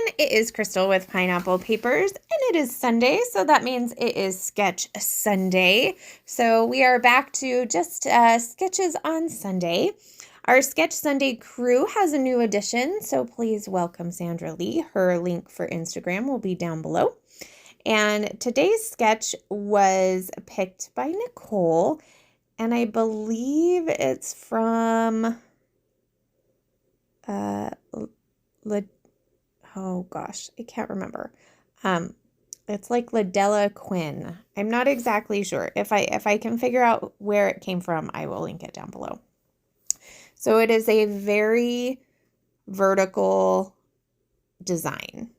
It is Crystal with Pineapple Papers, and it is Sunday, so that means it is Sketch Sunday. So we are back to just sketches on Sunday. Our Sketch Sunday crew has a new addition, so please welcome Sandra Lee. Her link for Instagram will be down below. And today's sketch was picked by Nicole, and I believe it's from oh gosh, I can't remember. It's like Ladella Quinn. I'm not exactly sure. If I can figure out where it came from, I will link it down below. So it is a very vertical design.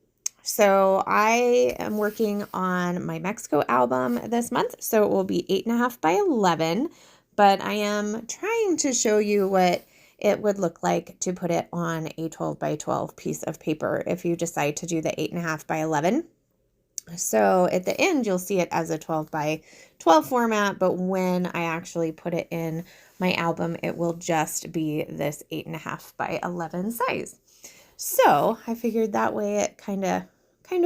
So I am working on my Mexico album this month, so it will be 8.5 by 11, but I am trying to show you what it would look like to put it on a 12 by 12 piece of paper if you decide to do the 8.5 by 11. So at the end, you'll see it as a 12 by 12 format, but when I actually put it in my album, it will just be this 8.5 by 11 size. So I figured that way it kind of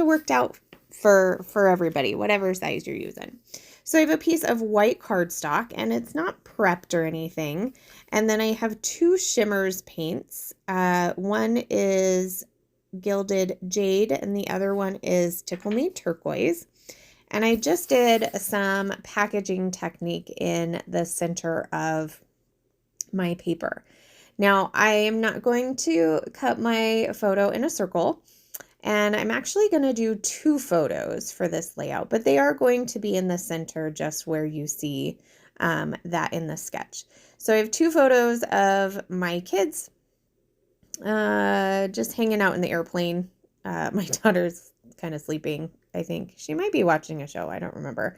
worked out for everybody, whatever size you're using. So I have a piece of white cardstock, and it's not prepped or anything. And then I have two shimmers paints. One is Gilded Jade, and the other one is Tickle Me Turquoise. And I just did some packaging technique in the center of my paper. Now, I am not going to cut my photo in a circle, and I'm actually going to do two photos for this layout, but they are going to be in the center just where you see that in the sketch. So I have two photos of my kids just hanging out in the airplane. My daughter's kind of sleeping, I think. She might be watching a show, I don't remember.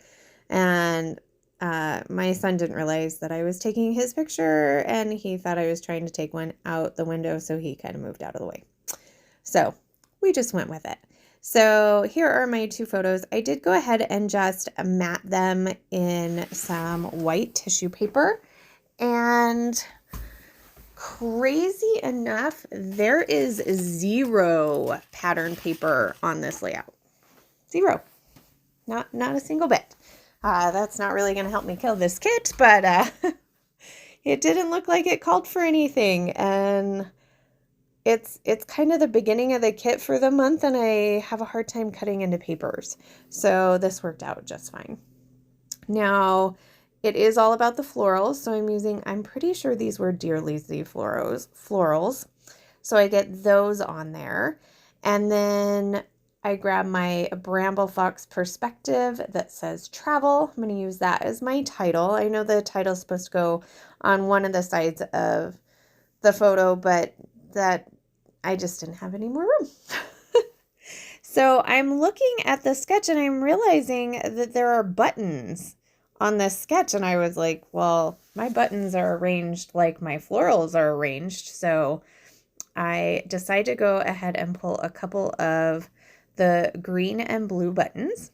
And my son didn't realize that I was taking his picture, and he thought I was trying to take one out the window, so he kind of moved out of the way. So we just went with it. So here are my two photos. I did go ahead and just mat them in some white tissue paper, and crazy enough, there is zero pattern paper on this layout. Zero. Not a single bit. That's not really going to help me kill this kit, but it didn't look like it called for anything. And it's kind of the beginning of the kit for the month, and I have a hard time cutting into papers. So this worked out just fine. Now, it is all about the florals, so I'm pretty sure these were Dear Lazy florals. So I get those on there. And then I grab my Bramble Fox perspective that says travel. I'm going to use that as my title. I know the title is supposed to go on one of the sides of the photo, but that I just didn't have any more room. So I'm looking at the sketch, and I'm realizing that there are buttons on this sketch, and I was like, well, my buttons are arranged like my florals are arranged. So I decided to go ahead and pull a couple of the green and blue buttons.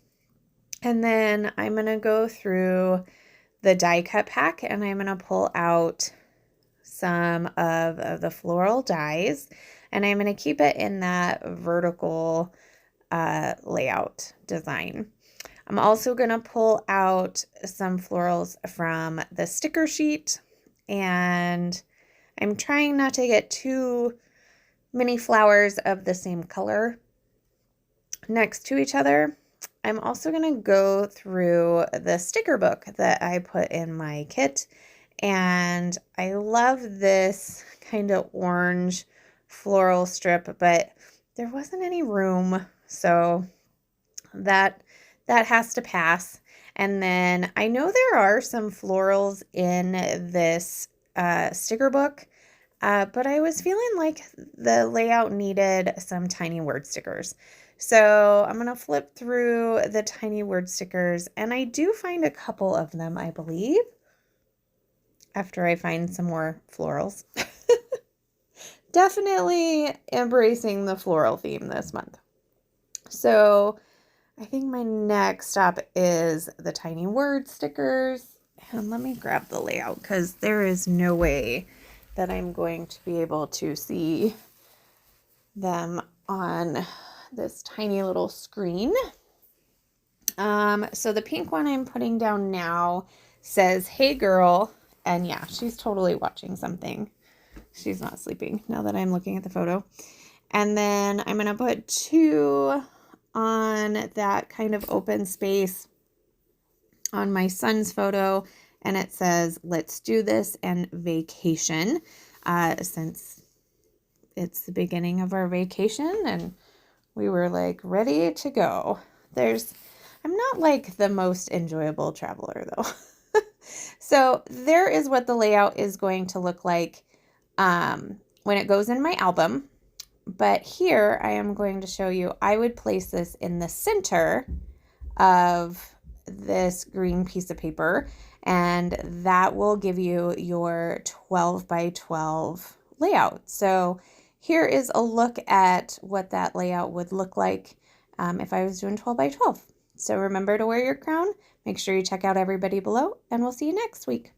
And then I'm going to go through the die cut pack, and I'm going to pull out some of the floral dies, and I'm going to keep it in that vertical layout design. I'm also going to pull out some florals from the sticker sheet, and I'm trying not to get too many flowers of the same color next to each other. I'm also going to go through the sticker book that I put in my kit, and I love this kind of orange floral strip, but there wasn't any room, so that has to pass. And then I know there are some florals in this sticker book, but I was feeling like the layout needed some tiny word stickers. So I'm going to flip through the tiny word stickers, and I do find a couple of them, I believe, after I find some more florals. Definitely embracing the floral theme this month. So I think my next stop is the tiny word stickers. And let me grab the layout, because there is no way that I'm going to be able to see them on this tiny little screen. So the pink one I'm putting down now says, "Hey girl," and yeah, she's totally watching something. She's not sleeping now that I'm looking at the photo. And then I'm going to put 2 on that kind of open space on my son's photo, and it says, "Let's do this," and "vacation," since it's the beginning of our vacation and we were like ready to go. I'm not like the most enjoyable traveler though. So there is what the layout is going to look like when it goes in my album. But here I am going to show you, I would place this in the center of this green piece of paper, and that will give you your 12 by 12 layout. So here is a look at what that layout would look like if I was doing 12 by 12. So remember to wear your crown, make sure you check out everybody below, and we'll see you next week.